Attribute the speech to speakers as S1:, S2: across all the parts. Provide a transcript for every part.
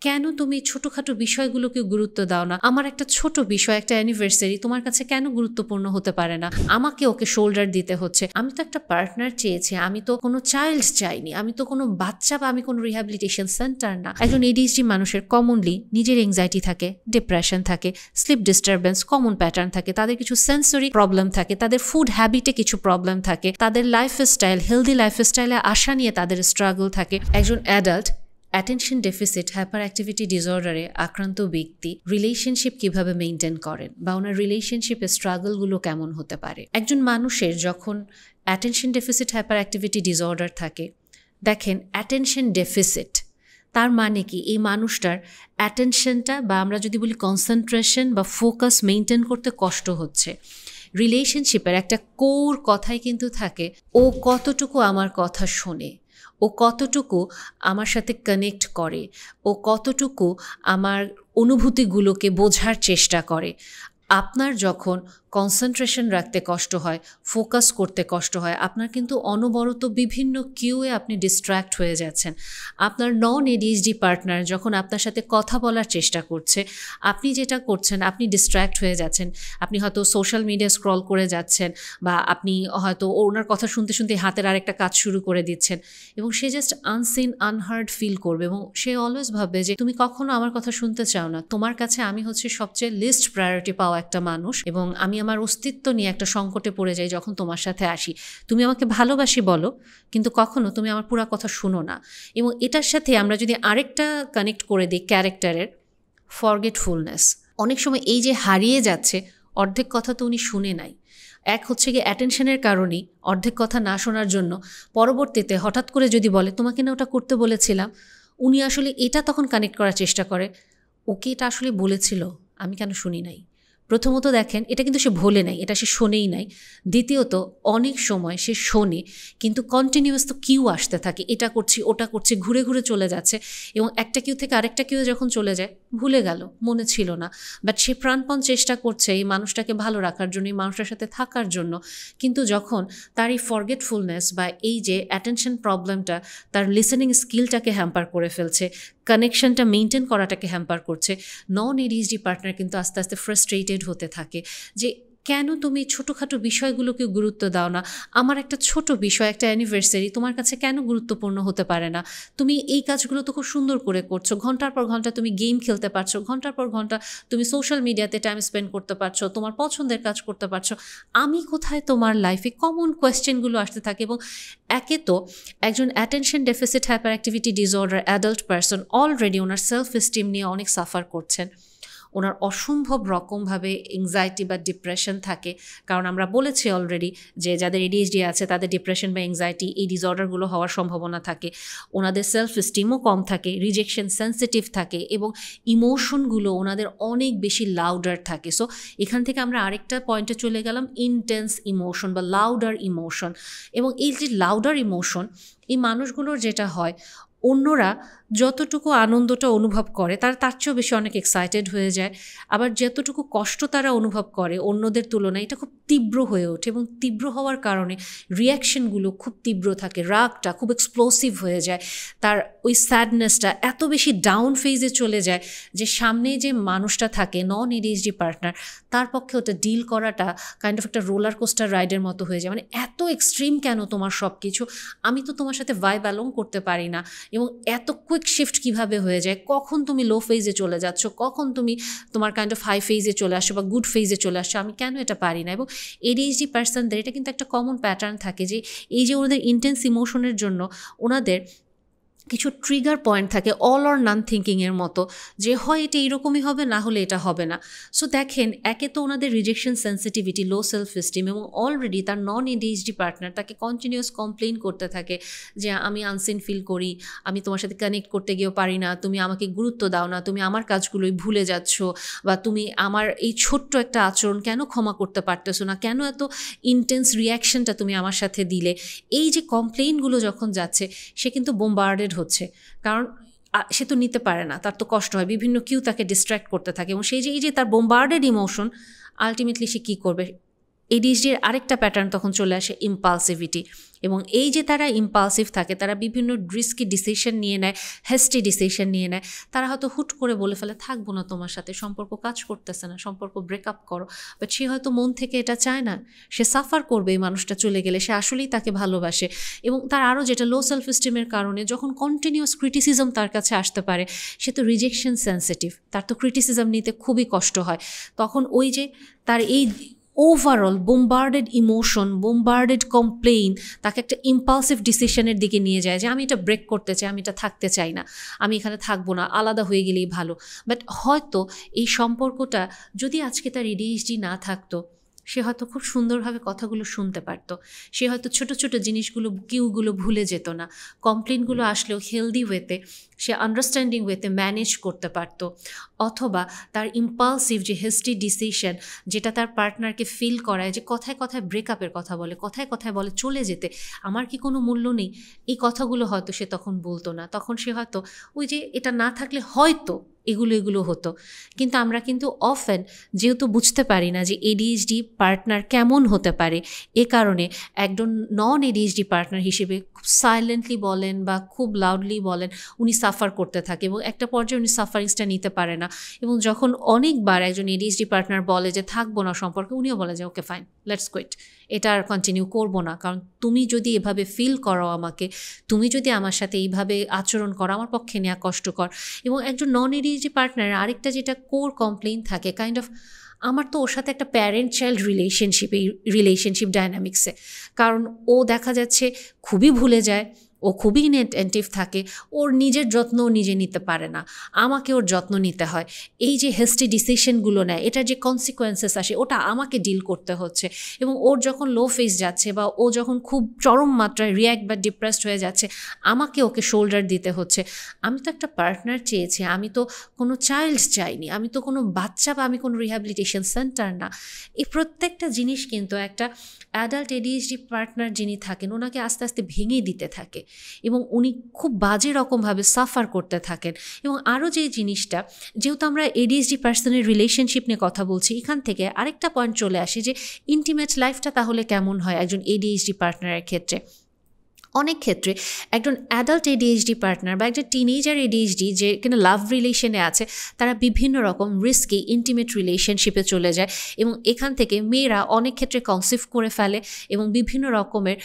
S1: কেন তুমি ছোটখাটো বিষয়গুলোকে গুরুত্ব দাও না? আমার একটা ছোট বিষয়, একটা অ্যানিভার্সারি তোমার কাছে কেন গুরুত্বপূর্ণ হতে পারে না? আমাকে ওকে শোল্ডার দিতে হচ্ছে। আমি তো একটা পার্টনার চেয়েছি, আমি তো কোনো চাইল্ড চাইনি, আমি তো কোনো বাচ্চা বা আমি কোনো রিহ্যাবিলিটেশন সেন্টার না। একজন এডিএইচডি মানুষের কমনলি নিজের এংজাইটি থাকে, ডিপ্রেশন থাকে, স্লিপ ডিস্টারবেন্স কমন প্যাটার্ন থাকে, তাদের কিছু সেন্সরি প্রবলেম থাকে, তাদের ফুড হ্যাবিটে কিছু প্রবলেম থাকে, তাদের লাইফস্টাইল, হেলদি লাইফস্টাইলে আসা নিয়ে তাদের স্ট্রাগল থাকে। একজন adult attention deficit hyperactivity ডিসঅর্ডারে আক্রান্ত ব্যক্তি রিলেশনশিপ কিভাবে মেনটেন করেন বা ওনার রিলেশনশিপের স্ট্রাগলগুলো কেমন হতে পারে? একজন মানুষের যখন attention deficit hyperactivity disorder থাকে, দেখেন অ্যাটেনশন ডেফিসিট তার মানে কি এই মানুষটার অ্যাটেনশনটা বা আমরা যদি বলি কনসেন্ট্রেশন বা ফোকাস মেনটেন করতে কষ্ট হচ্ছে। রিলেশনশিপের একটা কোর কথাই কিন্তু থাকে, ও কতটুকু আমার কথা শোনে, ও কতটুকু আমার সাথে কানেক্ট করে, ও কতটুকু আমার অনুভূতিগুলোকে বোঝার চেষ্টা করে। আপনার যখন কনসেন্ট্রেশন রাখতে কষ্ট হয়, ফোকাস করতে কষ্ট হয়, আপনার কিন্তু অনবরত বিভিন্ন কিউয়ে আপনি ডিস্ট্র্যাক্ট হয়ে যাচ্ছেন। আপনার নন এডিএইচডি পার্টনার যখন আপনার সাথে কথা বলার চেষ্টা করছে, আপনি যেটা করছেন আপনি ডিস্ট্র্যাক্ট হয়ে যাচ্ছেন। আপনি হয়তো সোশ্যাল মিডিয়া স্ক্রল করে যাচ্ছেন বা আপনি হয়তো ওনার কথা শুনতে শুনতে হাতের আরেকটা কাজ শুরু করে দিচ্ছেন এবং সে জাস্ট আনসিন আনহার্ড ফিল করবে এবং সে অলওয়েজ ভাববে যে তুমি কখনো আমার কথা শুনতে চাও না, তোমার কাছে আমি হচ্ছে সবচেয়ে লিস্ট প্রায়োরিটি পাওয়া একটা মানুষ এবং আমি আমার অস্তিত্ব নিয়ে একটা সংকটে পড়ে যাই যখন তোমার সাথে আসি। তুমি আমাকে ভালোবাসি বলো, কিন্তু কখনো তুমি আমার পুরো কথা শুনো না। এবং এটার সাথে আমরা যদি আরেকটা কানেক্ট করে দিই ক্যারেক্টারের, ফরগেটফুলনেস। অনেক সময় এই যে হারিয়ে যাচ্ছে, অর্ধেক কথা তো উনি শুনে নাই। এক হচ্ছে গিয়ে অ্যাটেনশনের কারণেই অর্ধেক কথা না শোনার জন্য পরবর্তীতে হঠাৎ করে যদি বলে তোমাকে না ওটা করতে বলেছিলাম, উনি আসলে এটা তখন কানেক্ট করার চেষ্টা করে, ওকে এটা আসলে বলেছিল, আমি কেন শুনি নাই। প্রথমত দেখেন এটা কিন্তু সে ভোলে নাই, এটা সে শোনেই নাই। দ্বিতীয়ত অনেক সময় সে শোনে কিন্তু কন্টিনিউয়াস তো কিউ আসতে থাকে, এটা করছি ওটা করছি, ঘুরে ঘুরে চলে যাচ্ছে এবং একটা কিউ থেকে আরেকটা কিউ যখন চলে যায় ভুলে গেল, মনে ছিল না। বাট সে প্রাণপণ চেষ্টা করছে এই মানুষটাকে ভালো রাখার জন্য, এই মানুষটার সাথে থাকার জন্য। কিন্তু যখন তার এই ফরগেটফুলনেস বা এই যে অ্যাটেনশন প্রবলেমটা তার লিসেনিং স্কিলটাকে হ্যাম্পার করে ফেলছে, কানেকশনটা মেনটেন করাটাকে হ্যাম্পার করছে, নন এডিএইচডি পার্টনার কিন্তু আস্তে আস্তে ফ্রাস্ট্রেটেড হতে থাকে যে কেন তুমি ছোটোখাটো বিষয়গুলোকে গুরুত্ব দাও না? আমার একটা ছোট বিষয়, একটা অ্যানিভার্সারি তোমার কাছে কেন গুরুত্বপূর্ণ হতে পারে না? তুমি এই কাজগুলো তো খুব সুন্দর করে করছো, ঘন্টার পর ঘন্টা তুমি গেম খেলতে পারছো, ঘন্টার পর ঘন্টা তুমি সোশ্যাল মিডিয়াতে টাইম স্পেন্ড করতে পারছো, তোমার পছন্দের কাজ করতে পারছো, আমি কোথায়? তোমার লাইফে কমন কোয়েশ্চেনগুলো আসতে থাকে। এবং একে তো একজন attention deficit hyperactivity disorder adult person already ওনার সেলফ এস্টিম নিয়ে অনেক সাফার করছেন, ওনার অসম্ভব রকমভাবে এংজাইটি বা ডিপ্রেশন থাকে। কারণ আমরা বলেছি অলরেডি যে যাদের এডিএইচডি আছে তাদের ডিপ্রেশন বা এংজাইটি এই ডিসঅর্ডারগুলো হওয়ার সম্ভাবনা থাকে। ওনাদের সেলফ এস্টিমও কম থাকে, রিজেকশন সেন্সিটিভ থাকে এবং ইমোশনগুলো ওনাদের অনেক বেশি লাউডার থাকে। সো এখান থেকে আমরা আরেকটা পয়েন্টে চলে গেলাম, ইনটেন্স ইমোশন বা লাউডার ইমোশন। এবং এই যে লাউডার ইমোশন, এই মানুষগুলোর যেটা হয়, অন্যরা যতটুকু আনন্দটা অনুভব করে তার চেয়েও বেশি অনেক এক্সাইটেড হয়ে যায়। আবার যতটুকু কষ্ট তারা অনুভব করে অন্যদের তুলনায় এটা খুব তীব্র হয়ে ওঠে এবং তীব্র হওয়ার কারণে রিয়াকশনগুলো খুব তীব্র থাকে, রাগটা খুব এক্সপ্লোসিভ হয়ে যায়, তার ওই স্যাডনেসটা এত বেশি ডাউন ফেজে চলে যায় যে সামনে যে মানুষটা থাকে নন এডিএইচডি পার্টনার, তার পক্ষে ওটা ডিল করাটা কাইন্ড অফ একটা রোলার কোস্টার রাইডের মতো হয়ে যায়। মানে এত এক্সট্রিম কেন তোমার সব কিছু, আমি তো তোমার সাথে ভাইব অ্যালং করতে পারি না। এবং এত কুইক শিফট কিভাবে হয়ে যায়, কখন তুমি লো ফেজে চলে যাচ্ছ, কখন তুমি তোমার কাইন্ড অফ হাই ফেজে চলে আসছো বা গুড ফেজে চলে আসছো, আমি কেন এটা পারি না? এবং এডিএইচডি পার্সনদের এটা কিন্তু একটা কমন প্যাটার্ন থাকে যে এই যে ওনাদের ইন্টেন্স ইমোশনের জন্য ওনাদের কিছু ট্রিগার পয়েন্ট থাকে, অল অর নান থিঙ্কিংয়ের মতো, যে হয় এটা এরকমই হবে, না হলে এটা হবে না। সো দেখেন একে তো ওনাদের রিজেকশন সেন্সিটিভিটি, লো সেলফ এস্টিম, এবং অলরেডি তার নন এডিএইচডি পার্টনার তাকে কন্টিনিউয়াস কমপ্লেন করতে থাকে যে আমি আনসিন ফিল করি, আমি তোমার সাথে কানেক্ট করতে গিয়েও পারি না, তুমি আমাকে গুরুত্ব দাও না, তুমি আমার কাজগুলোই ভুলে যাচ্ছ, বা তুমি আমার এই ছোট্ট একটা আচরণ কেন ক্ষমা করতে পারতেছো না, কেন এত ইন্টেন্স রিয়াকশনটা তুমি আমার সাথে দিলে। এই যে কমপ্লেনগুলো যখন যাচ্ছে, সে কিন্তু বোমবার্ডেড হচ্ছে, কারণ সে তো নিতে পারে না, তার তো কষ্ট হয়, বিভিন্ন কিউ তাকে ডিস্ট্র্যাক্ট করতে থাকে এবং সেই যে এই যে তার বোমবার্ডেড ইমোশন, আলটিমেটলি সে কী করবে, এডিএইচডির আরেকটা প্যাটার্ন তখন চলে আসে ইম্পালসিভিটি, এবং এই যে তারা ইম্পালসিভ থাকে, তারা বিভিন্ন রিস্কি ডিসিশন নিয়ে নেয়, হেস্টি ডিসিশন নিয়ে নেয়। তারা হয়তো হুট করে বলে ফেলে থাকবো না তোমার সাথে, সম্পর্ক কাজ করতেছে না, সম্পর্ক ব্রেকআপ করো। বাট সে হয়তো মন থেকে এটা চায় না, সে সাফার করবে এই মানুষটা চলে গেলে, সে আসলেই তাকে ভালোবাসে। এবং তার আরও যেটা লো সেলফ এস্টিমের কারণে যখন কন্টিনিউয়াস ক্রিটিসিজম তার কাছে আসতে পারে, সে তো রিজেকশন সেন্সিটিভ, তার তো ক্রিটিসিজম নিতে খুবই কষ্ট হয়। তখন ওই যে তার এই ওভারঅল বোমবার্ডেড ইমোশন, বোমবার্ডেড কমপ্লেইন তাকে একটা ইম্পালসিভ ডিসিশনের দিকে নিয়ে যায় যে আমি এটা ব্রেক করতে চাই, আমি এটা থাকতে চাই না, আমি এখানে থাকবো না, আলাদা হয়ে গেলেই ভালো। বাট হয়তো এই সম্পর্কটা যদি আজকে তার এডিএইচডি না থাকতো, সে হয়তো খুব সুন্দরভাবে কথাগুলো শুনতে পারতো, সে হয়তো ছোট ছোট জিনিসগুলো কিউগুলো ভুলে যেত না, কমপ্লেনগুলো আসলেও হেলদি ওয়েতে, সে আন্ডারস্ট্যান্ডিং ওয়েতে ম্যানেজ করতে পারতো। অথবা তার ইম্পালসিভ যে হেস্টি ডিসিশন, যেটা তার পার্টনারকে ফিল করায় যে কথায় কথায় ব্রেকআপের কথা বলে, কথায় কথায় বলে চলে যেতে, আমার কি কোনো মূল্য নেই, এই কথাগুলো হয়তো সে তখন বলতো না। তখন সে হয়তো ওই যে এটা না থাকলে হয়তো এগুলো হতো। কিন্তু আমরা কিন্তু অফেন যেহেতু বুঝতে পারি না যে এডিএইচডি পার্টনার কেমন হতে পারে, এ কারণে একজন নন এডিএইচডি পার্টনার হিসেবে খুব সাইলেন্টলি বলেন বা খুব লাউডলি বলেন, উনি সাফার করতে থাকে এবং একটা পর্যায়ে উনি সাফারিংসটা নিতে পারে না। এবং যখন অনেকবার একজন এডিএইচডি পার্টনার বলে যে থাকবো না সম্পর্কে, উনিও বলে যে ওকে ফাইন, লেটস কুইট, এটা আর কন্টিনিউ করবো না, কারণ তুমি যদি এভাবে ফিল করো আমাকে, তুমি যদি আমার সাথে এইভাবে আচরণ করো, আমার পক্ষে নেওয়া কষ্টকর। এবং একজন নন এডিএইচডি পার্টনারের আরেকটা যেটা কোর কমপ্লেইন থাকে, কাইন্ড অফ আমার তো ওর সাথে একটা প্যারেন্ট চাইল্ড রিলেশনশিপ ডায়নামিক্সে, কারণ ও দেখা যাচ্ছে খুবই ভুলে যায়, ও খুবই ইনঅ্যাটেন্টিভ থাকে, ওর নিজের যত্নও নিজে নিতে পারে না, আমাকে ওর যত্ন নিতে হয়। এই যে হেস্টি ডিসিশনগুলো নেয়, এটার যে কনসিকোয়েন্সেস আসে, ওটা আমাকে ডিল করতে হচ্ছে। এবং ওর যখন লো ফেস যাচ্ছে বা ও যখন খুব চরম মাত্রায় রিয়্যাক্ট বা ডিপ্রেসড হয়ে যাচ্ছে, আমাকে ওকে শোল্ডার দিতে হচ্ছে। আমি তো একটা পার্টনার চেয়েছি, আমি তো কোনো চাইল্ড চাইনি, আমি তো কোনো বাচ্চা বা আমি কোনো রিহ্যাবিলিটেশন সেন্টার না। এই প্রত্যেকটা জিনিস কিন্তু একটা অ্যাডাল্ট এডিএইচডি পার্টনার যিনি থাকেন, ওনাকে আস্তে আস্তে ভেঙে দিতে থাকে এবং উনি খুব বাজে রকমভাবে সাফার করতে থাকেন। এবং আরও যে জিনিসটা, যেহেতু আমরা এডিএইচডি পার্সনের রিলেশনশিপ নিয়ে কথা বলছি, এখান থেকে আরেকটা পয়েন্ট চলে আসে যে ইন্টিমেট লাইফটা তাহলে কেমন হয় একজন এডিএইচডি পার্টনারের ক্ষেত্রে। অনেক ক্ষেত্রে একজন অ্যাডাল্ট এডিএইচডি পার্টনার বা একটা টিনেজার এডিএইচডি যে কিনা লাভ রিলেশনে আছে, তারা বিভিন্ন রকম রিস্কি ইন্টিমেট রিলেশনশিপে চলে যায় এবং এখান থেকে মেয়েরা অনেক ক্ষেত্রে কনসিভ করে ফেলে এবং বিভিন্ন রকমের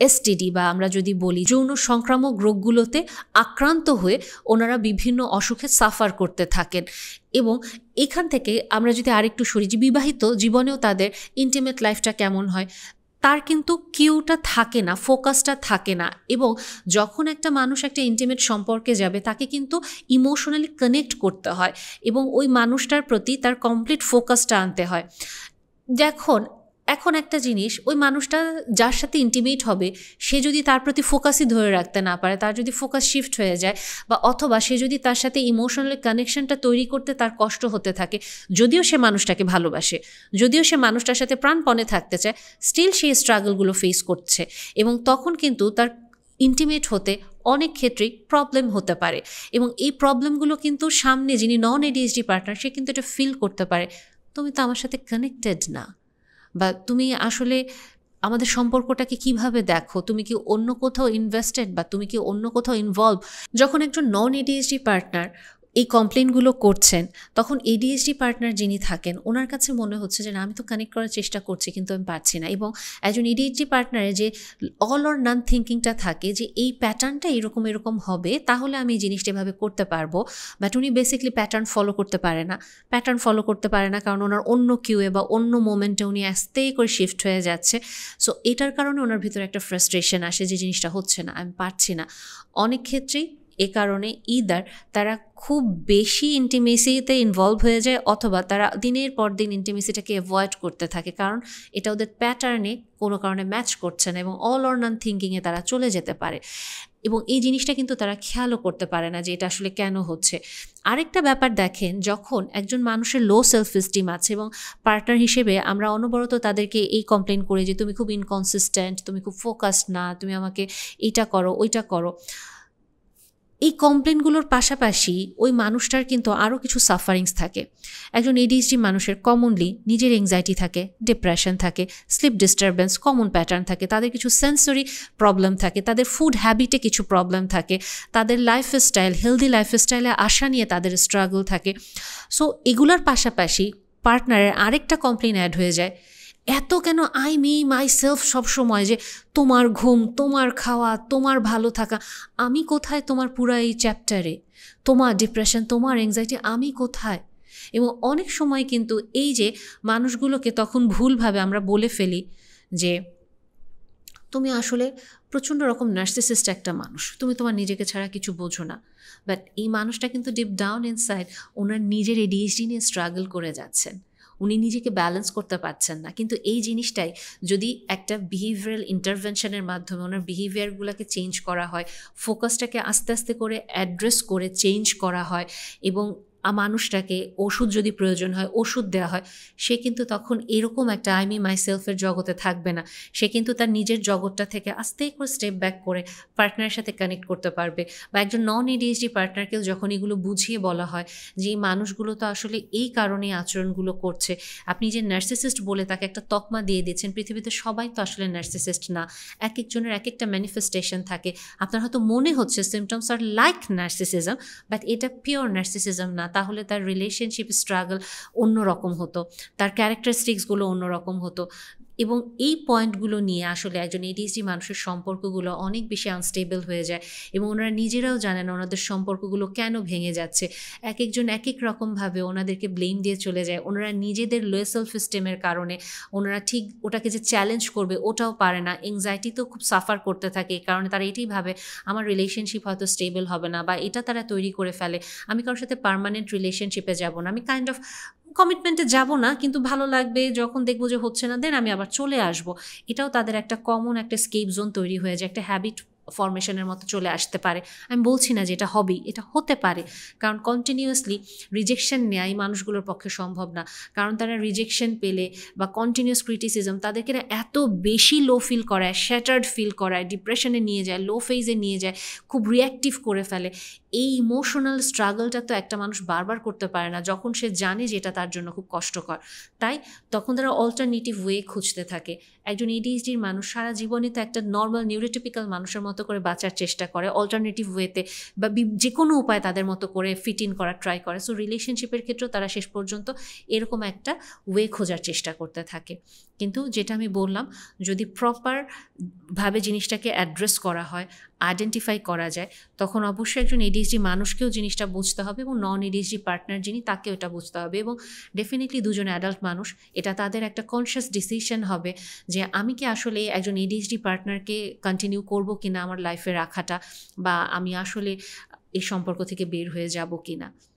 S1: এসটিডি বা আমরা যদি বলি যৌন সংক্রামক রোগগুলোতে আক্রান্ত হয়ে ওনারা বিভিন্ন অসুখে সাফার করতে থাকেন। এবং এখান থেকে আমরা যদি আরেকটু সরি যে বিবাহিত জীবনেও তাদের ইন্টিমেট লাইফটা কেমন হয়, তার কিন্তু কিউটা থাকে না, ফোকাসটা থাকে না। এবং যখন একটা মানুষ একটা ইন্টিমেট সম্পর্কে যাবে, তাকে কিন্তু ইমোশনালি কানেক্ট করতে হয় এবং ওই মানুষটার প্রতি তার কমপ্লিট ফোকাসটা আনতে হয়। এখন একটা জিনিস, ওই মানুষটা যার সাথে ইন্টিমেট হবে, সে যদি তার প্রতি ফোকাসই ধরে রাখতে না পারে, তার যদি ফোকাস শিফট হয়ে যায় বা অথবা সে যদি তার সাথে ইমোশনাল কানেকশনটা তৈরি করতে তার কষ্ট হতে থাকে, যদিও সে মানুষটাকে ভালোবাসে, যদিও সে মানুষটার সাথে প্রাণপণে থাকতে চায়, স্টিল সেই স্ট্রাগলগুলো ফেস করছে এবং তখন কিন্তু তার ইন্টিমেট হতে অনেক ক্ষেত্রেই প্রবলেম হতে পারে। এবং এই প্রবলেমগুলো কিন্তু সামনে যিনি নন এডিএইচডি পার্টনার, সে কিন্তু এটা ফিল করতে পারে, তুমি তো আমার সাথে কানেক্টেড না, বা তুমি আসলে আমাদের সম্পর্কটাকে কিভাবে দেখো, তুমি কি অন্য কোথাও ইনভেস্টেড বা তুমি কি অন্য কোথাও ইনভলভ। যখন একজন নন এডিএইচডি পার্টনার এই কমপ্লেনগুলো করছেন, তখন এডিএইচডি পার্টনার যিনি থাকেন, ওনার কাছে মনে হচ্ছে যে না, আমি তো কানেক্ট করার চেষ্টা করছি কিন্তু আমি পারছি না। এবং একজন এডিএইচডি পার্টনারের যে অল অর নান থিঙ্কিংটা থাকে যে এই প্যাটার্নটা এরকম হবে, তাহলে আমি এই জিনিসটা এভাবে করতে পারবো, বাট উনি বেসিক্যালি প্যাটার্ন ফলো করতে পারে না, কারণ ওনার অন্য কিউয়ে বা অন্য মোমেন্টে উনি আস্তেই করে শিফট হয়ে যাচ্ছে। সো এটার কারণে ওনার ভিতরে একটা ফ্রাস্ট্রেশন আসে যে জিনিসটা হচ্ছে না, আমি পারছি না। অনেক ক্ষেত্রেই এ কারণে ইদার তারা খুব বেশি ইন্টিমেসিতে ইনভলভ হয়ে যায়, অথবা তারা দিনের পর দিন ইন্টিমেসিটাকে অ্যাভয়েড করতে থাকে, কারণ এটা ওদের প্যাটার্নে কোনো কারণে ম্যাচ করছে না এবং অল অর নান থিঙ্কিংয়ে তারা চলে যেতে পারে। এবং এই জিনিসটা কিন্তু তারা খেয়ালও করতে পারে না যে এটা আসলে কেন হচ্ছে। আরেকটা ব্যাপার দেখেন, যখন একজন মানুষের লো সেলফ এস্টিম আছে এবং পার্টনার হিসেবে আমরা অনবরত তাদেরকে এই কমপ্লেন করি যে তুমি খুব ইনকনসিস্টেন্ট, তুমি খুব ফোকাসড না, তুমি আমাকে এইটা করো ওইটা করো, এই কমপ্লেনগুলোর পাশাপাশি ওই মানুষটার কিন্তু আরও কিছু সাফারিংস থাকে। একজন এডিএইচডি মানুষের কমনলি নিজের এংজাইটি থাকে, ডিপ্রেশন থাকে, স্লিপ ডিস্টারবেন্স, কমন প্যাটার্ন থাকে, তাদের কিছু সেন্সরি প্রবলেম থাকে, তাদের ফুড হ্যাবিটে কিছু প্রবলেম থাকে, তাদের লাইফস্টাইল, হেলদি লাইফস্টাইলে আসা নিয়ে তাদের স্ট্রাগল থাকে। সো এগুলোর পাশাপাশি পার্টনারের আরেকটা কমপ্লেন অ্যাড হয়ে যায়, এত কেন আই মি মাই সেলফ সবসময়, যে তোমার ঘুম, তোমার খাওয়া, তোমার ভালো থাকা, আমি কোথায় তোমার পুরা এই চ্যাপ্টারে? তোমার ডিপ্রেশন, তোমার অ্যাংজাইটি, আমি কোথায়? এবং অনেক সময় কিন্তু এই যে মানুষগুলোকে তখন ভুলভাবে আমরা বলে ফেলি যে তুমি আসলে প্রচণ্ড রকম নার্সিসিস্ট একটা মানুষ, তুমি তোমার নিজেকে ছাড়া কিছু বোঝো না। বাট এই মানুষটা কিন্তু ডিপ ডাউন ইনসাইড ওনার নিজের এডিএইচডি নিয়ে স্ট্রাগল করে যাচ্ছেন, উনি নিজেকে ব্যালেন্স করতে পারছেন না। কিন্তু এই জিনিসটাই যদি একটা বিহেভিয়ারাল ইন্টারভেনশনের মাধ্যমে ওনার বিহেভিয়ারগুলোকে চেঞ্জ করা হয়, ফোকাসটাকে আস্তে আস্তে করে অ্যাড্রেস করে চেঞ্জ করা হয়, এবং মানুষটাকে ওষুধ যদি প্রয়োজন হয় ওষুধ দেওয়া হয়, সে কিন্তু তখন এরকম একটা আই মি মাই সেলফের জগতে থাকবে না। সে কিন্তু তার নিজের জগৎটা থেকে আস্তে করে স্টেপ ব্যাক করে পার্টনারের সাথে কানেক্ট করতে পারবে। বা একজন নন এডিএইচডি পার্টনারকেও যখন এগুলো বুঝিয়ে বলা হয় যে এই মানুষগুলো তো আসলে এই কারণেই আচরণগুলো করছে, আপনি যে নার্সিসিস্ট বলে তাকে একটা তকমা দিয়ে দিচ্ছেন, পৃথিবীতে সবাই তো আসলে নার্সিসিস্ট না, এক একজনের এক একটা ম্যানিফেস্টেশন থাকে। আপনার হয়তো মনে হচ্ছে সিমটমস আর লাইক নার্সিসিজম, বাট এটা পিওর নার্সিসিজম না, তাহলে তার রিলেশনশিপ স্ট্রাগল অন্যরকম হতো, তার ক্যারেক্টারিস্টিক্সগুলো অন্যরকম হতো। এবং এই পয়েন্টগুলো নিয়ে আসলে একজন এডিএইচডি মানুষের সম্পর্কগুলো অনেক বেশি আনস্টেবল হয়ে যায়, এবং ওনারা নিজেরাও জানেন ওনাদের সম্পর্কগুলো কেন ভেঙে যাচ্ছে। এক একজন এক এক রকমভাবে ওনাদেরকে ব্লেম দিয়ে চলে যায়, ওনারা নিজেদের লো সেলফ এস্টিমের কারণে ওনারা ঠিক ওটাকে যে চ্যালেঞ্জ করবে ওটাও পারে না, এংজাইটিতেও খুব সাফার করতে থাকে। এই কারণে তারা এটাই ভাবে আমার রিলেশনশিপ হয়তো স্টেবল হবে না, বা এটা তারা তৈরি করে ফেলে আমি কারোর সাথে পার্মানেন্ট রিলেশনশিপে যাব না, আমি কাইন্ড অফ কমিটমেন্টে যাব না, কিন্তু ভালো লাগবে যখন দেখবো যে হচ্ছে না দেন আমি আবার চলে আসব। এটাও তাদের একটা কমন একটা স্কেপ জোন তৈরি হয়ে যায়, একটা হ্যাবিট ফরমেশনের মতো চলে আসতে পারে। আমি বলছি না যে এটা হবেই, এটা হতে পারে, কারণ কন্টিনিউয়াসলি রিজেকশন নেয় এই মানুষগুলোর পক্ষে সম্ভব না। কারণ তারা রিজেকশন পেলে বা কন্টিনিউয়াস ক্রিটিসিজম তাদেরকে এত বেশি লো ফিল করায়, শ্যাটার্ড ফিল করায়, ডিপ্রেশনে নিয়ে যায়, লো ফেজে নিয়ে যায়, খুব রিঅ্যাক্টিভ করে ফেলে। এই ইমোশনাল স্ট্রাগলটা তো একটা মানুষ বারবার করতে পারে না যখন সে জানে যে এটা তার জন্য খুব কষ্টকর। তাই তখন তারা অল্টারনেটিভ ওয়ে খুঁজতে থাকে। একজন এডিএইচডির মানুষ সারা জীবনে তো একটা নর্মাল নিউরোটিপিক্যাল মানুষের মতো করে বাঁচার চেষ্টা করে, অল্টারনেটিভ ওয়েতে বা যে কোনো উপায় তাদের মতো করে ফিট ইন করার ট্রাই করে। সো রিলেশনশিপের ক্ষেত্রেও তারা শেষ পর্যন্ত এরকম একটা ওয়ে খোঁজার চেষ্টা করতে থাকে। কিন্তু যেটা আমি বললাম, যদি প্রপারভাবে জিনিসটাকে অ্যাড্রেস করা হয়, আইডেন্টিফাই করা যায়, তখন অবশ্যই একজন এডিএইচডি মানুষকেও জিনিসটা বুঝতে হবে, এবং নন এডিএইচডি পার্টনার যিনি তাকেও এটা বুঝতে হবে। এবং ডেফিনেটলি দুজন অ্যাডাল্ট মানুষ, এটা তাদের একটা কনসিয়াস ডিসিশন হবে যে আমি কি আসলে একজন এডিএইচডি পার্টনারকে কন্টিনিউ করব কিনা আমার লাইফে রাখাটা, বা আমি আসলে এই সম্পর্ক থেকে বের হয়ে যাব কিনা।